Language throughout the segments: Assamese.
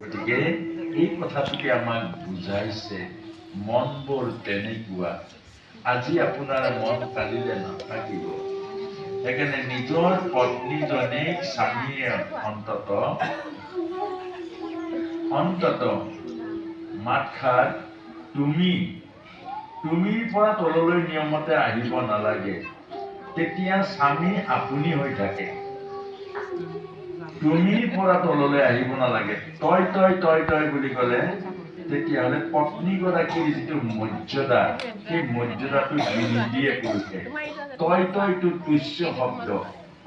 গতিকে এই কথাটোকে আমাক বুজাইছে মনবোৰ তেনেকুৱা আজি আপোনাৰ মন কালিলে নাথাকিব সেইকাৰণে নিজৰ পত্নীজনীক স্বামীয়ে অন্তত মাতষাৰ তুমিৰ পৰা তললৈ নিয়মতে আহিব নালাগে তেতিয়া স্বামী আপুনি হৈ থাকে তুমিৰ পৰা তললৈ আহিব নালাগে তই বুলি ক'লে তেতিয়াহ'লে পত্নীগৰাকীৰ যিটো মৰ্যাদা সেই মৰ্যাদাটো নিদিয়ে পুৰুষে তইটো তুচ্ছ শব্দ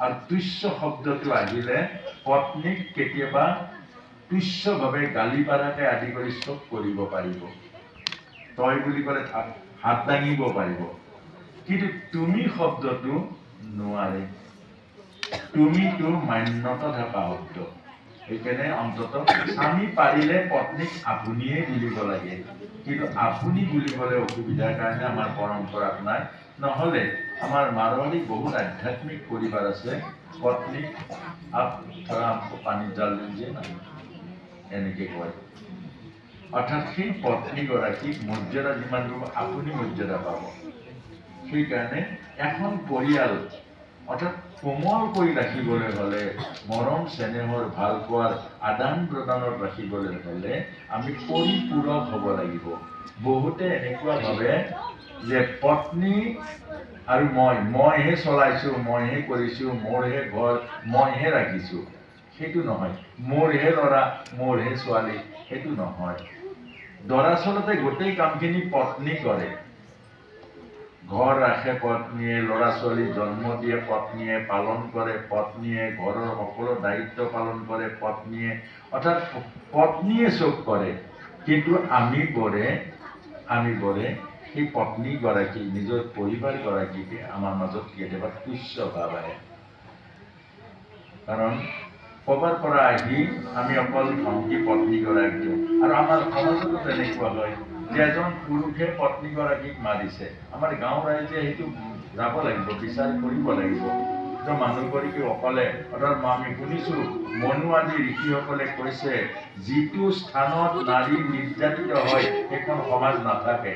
আৰু তুচ্ছ শব্দটো আহিলে পত্নীক কেতিয়াবা তুচ্ছভাৱে গালি পাৰাকে আদি কৰি চব কৰিব পাৰিব তই বুলি ক'লে হাত দাঙিব পাৰিব কিন্তু তুমি শব্দটো নোৱাৰে তুমিটো মান্যতা থকা শব্দ সেইকাৰণে অন্তত স্বামী পাৰিলে পত্নীক আপুনিয়ে বুলিব লাগে কিন্তু আপুনি বুলিবলৈ অসুবিধাৰ কাৰণে আমাৰ পৰম্পৰাত নাই নহ'লে আমাৰ মাৰোৱাৰী বহুত আধ্যাত্মিক পৰিবাৰ আছে পত্নীক ধৰা পানী জাল দিয়ে না এনেকে কয় অৰ্থাৎ সেই পত্নীগৰাকীক মৰ্যাদা যিমান দিব আপুনি মৰ্যাদা পাব সেইকাৰণে এখন পৰিয়াল অৰ্থাৎ কোমল কৰি ৰাখিবলৈ হ'লে মৰম চেনেহৰ ভাল পোৱাৰ আদান প্ৰদানত ৰাখিবলৈ হ'লে আমি পৰিপূৰক হ'ব লাগিব বহুতে এনেকুৱা ভাবে যে পত্নী আৰু মইহে চলাইছো মইহে কৰিছো মোৰহে ঘৰ মইহে ৰাখিছো সেইটো নহয় মোৰহে ল'ৰা মোৰহে ছোৱালী সেইটো নহয় দৰাচলতে গোটেই কামখিনি পত্নী কৰে ঘৰ ৰাখে পত্নীয়ে ল'ৰা ছোৱালী জন্ম দিয়ে পত্নীয়ে পালন কৰে পত্নীয়ে ঘৰৰ সকলো দায়িত্ব পালন কৰে পত্নীয়ে অৰ্থাৎ পত্নীয়ে চব কৰে কিন্তু আমি বোৰে সেই পত্নীগৰাকী নিজৰ পৰিবাৰগৰাকীকে আমাৰ মাজত কেতিয়াবা তুচ্ছ ভাৱ আহে কাৰণ ক'ৰবাৰ পৰা আহি আমি অকল ধমকি পত্নীগৰাকী দিওঁ আৰু আমাৰ সমাজতো তেনেকুৱা হয় যে এজন পুৰুষে পত্নীগৰাকীক মাৰিছে আমাৰ গাঁও ৰাইজে সেইটো যাব লাগিব বিচাৰ কৰিব লাগিব মানুহগৰাকী অকলে অৰ্থাৎ আমি শুনিছো মনু আদি ঋষিসকলে কৈছে যিটো স্থানত নাৰী নিৰ্যাতিত হয় সেইখন সমাজ নাথাকে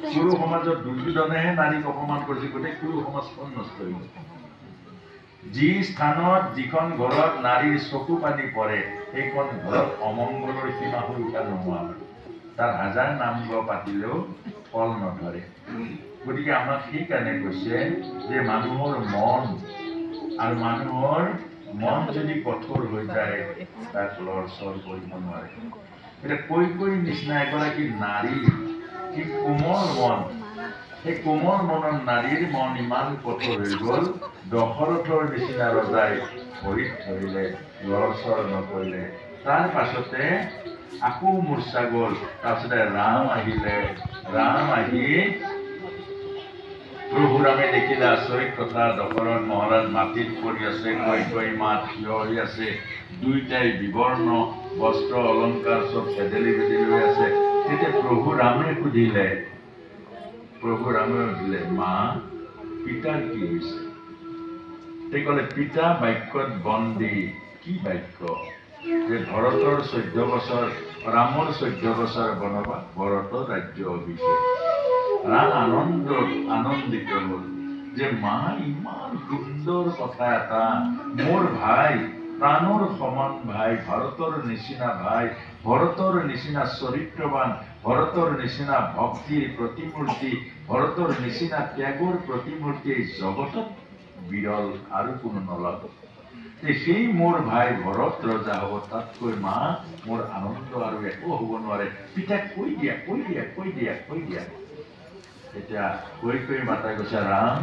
কুৰু সমাজত দুৰ্যোধনেহে নাৰীক অপমান কৰিছে গোটেই কুৰু সমাজখন নষ্ট হৈ গ'ল যি স্থানত যিখন ঘৰত নাৰীৰ চকু পানী পৰে সেইখন ঘৰত অমংগলৰ সীমা সুৰক্ষা নোহোৱা হয় তাৰ হাজাৰ নাম পাতিলেও ফল নধৰে গতিকে আমাক সেইকাৰণে কৈছে যে মানুহৰ মন যদি কঠোৰ হৈ যায় তাক লৰচৰ কৰিব নোৱাৰে এতিয়া কৈ নিচিনা এগৰাকী নাৰী কি কোমল মন সেই কোমল মনৰ নাৰীৰ মন ইমান কঠোৰ হৈ গ'ল দশৰথৰ নিচিনা ৰজাই ভৰিত ধৰিলে লৰচৰ নকৰিলে তাৰ পাছতে আকৌ মূৰ্ছা গ'ল তাৰপিছতে ৰাম আহি প্ৰভু ৰামে দেখিলে আচৰিত কথা দশৰথ মহাৰাজ মাটিত পৰি আছে কৈ মাত থিয় হৈ আছে দুইটাই বিবৰ্ণ বস্ত্ৰ অলংকাৰ চব ভেদেলি হৈ আছে তেতিয়া প্ৰভু ৰামে সুধিলে মা পিতাৰ কি হৈছে তে ক'লে পিতা বাক্যত বন্দী কি বাক্য যে ভৰতৰ 14 বছৰ ৰামৰ 14 বছৰ বনবাস ভৰতৰ ৰাজ্য অভিষেক ৰাম আনন্দিত হ'ল যে মা ইমান সুন্দৰ কথা এটা মোৰ ভাই প্ৰাণৰ সমান ভাই ভৰতৰ নিচিনা চৰিত্ৰবান ভৰতৰ নিচিনা ভক্তিৰ প্ৰতিমূৰ্তি ভৰতৰ নিচিনা ত্যাগৰ প্ৰতিমূৰ্তি এই জগতত বিৰল আৰু কোনো নলব সেই মোৰ ভাই ভৰত ৰজা হ'ব তাতকৈ মা মোৰ আনন্দ আৰু একো হ'ব নোৱাৰে পিতাক কৈ দিয়া এতিয়া কৈ মাতাই কৈছে ৰাম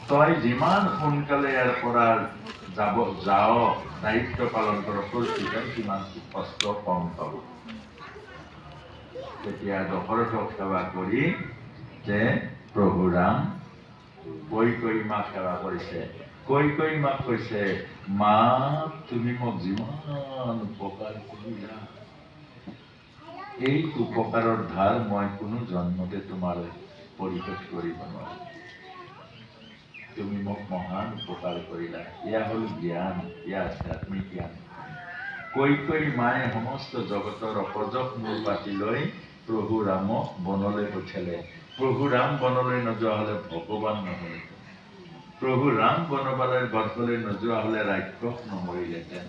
তই যিমান সোনকালে ইয়াৰ পৰা যাও দায়িত্ব পালন কৰ তোৰ পিতাই সিমান কষ্ট কম পাব তেতিয়া দশৰথক সেৱা কৰি যে প্ৰভু ৰাম কৈ মাক সেৱা কৰিছে কৈ মাক কৈছে মা তুমি মোক যিমান উপকাৰ কৰিলা এই উপকাৰৰ ধাৰ মই কোনো জন্মতে তোমাৰ পৰিশোধ কৰিব নোৱাৰো তুমি মোক মহান উপকাৰ কৰিলা এয়া হ'ল জ্ঞান এয়া আধ্যাত্মিক জ্ঞান কৈ কৈ মায়ে সমস্ত জগতৰ অপজক মূৰ পাতি লৈ প্ৰভু ৰামক বনলৈ পঠিয়ালে। প্ৰভু ৰাম বনলৈ নোযোৱা হ'লে ভগৱান নহ'লে, প্ৰভু ৰাম বনবাসলৈ নোযোৱা হ'লে ৰাক্ষস নমৰিলেহেঁতেন,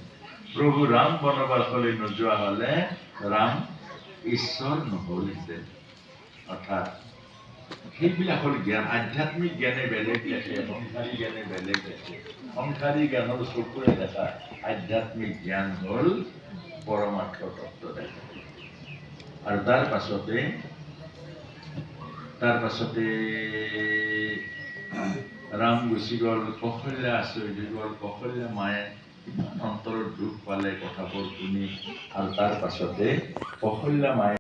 প্ৰভু ৰাম বনবাসলৈ নোযোৱা হ'লে ৰাম ঈশ্বৰ নহ'লহেঁতেন। অৰ্থাৎ সেইবিলাক হ'ল জ্ঞান। আধ্যাত্মিক জ্ঞানে বেলেগ দেখে, সংসাৰী জ্ঞানে বেলেগ দেখে। সংসাৰী জ্ঞান হ'ল চকুৰে দেখা, আধ্যাত্মিক জ্ঞান হ'ল পৰমাৰ্থ তত্ত্ব দেখা। আৰু তাৰ পাছতে ৰাম গুচি গ'ল, কৌশল্যা আচৰিত হৈ গ'ল। কৌশল্যা মায়ে ইমান অন্তৰত দুখ পালে কথাবোৰ শুনি। আৰু তাৰ পাছতে কৌশল্যা মায়ে